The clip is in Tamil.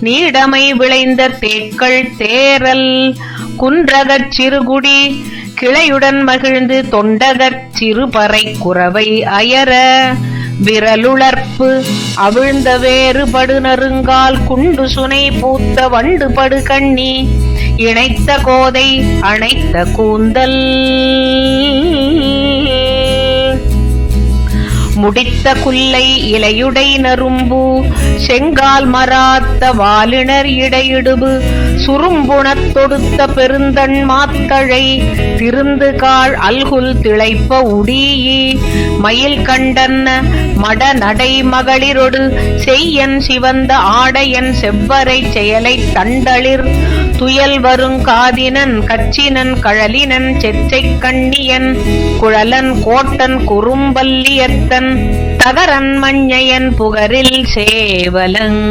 நீடமை விளைந்த தேக்கள் தேரல் குன்றகச் சிறுகுடி கிளையுடன் மகிழ்ந்து தொண்டகச் சிறுபறை குரவை அயர விரலுளர்ப்பு அவிழ்ந்த வேறுபடு நறுங்கால் குண்டு சுனை பூத்த வண்டு படு கண்ணி இணைத்த கோதை அணைத்த கூந்தல் முடித்த குல்லை இலையுடை நரும்பு செங்கால் மராத்த வாலினர் இடையிடுபு சுரும்புணத் தொடுத்த பெருந்தன் மாத்தழை திருந்து காள் அல்குல் திளைப்ப உடீயி மயில் கண்டன்ன மட நடை மகளிரொடு செய்யன் சிவந்த ஆடையன் செவ்வரை செயலை தண்டளிர் துயல் வருங்காதினன் கச்சினன் கழலினன் செச்சை கண்ணியன் குழலன் கோட்டன் குறும்பல்லியத்தன் தகரன் மஞ்சையன் புகரில் சேவலங்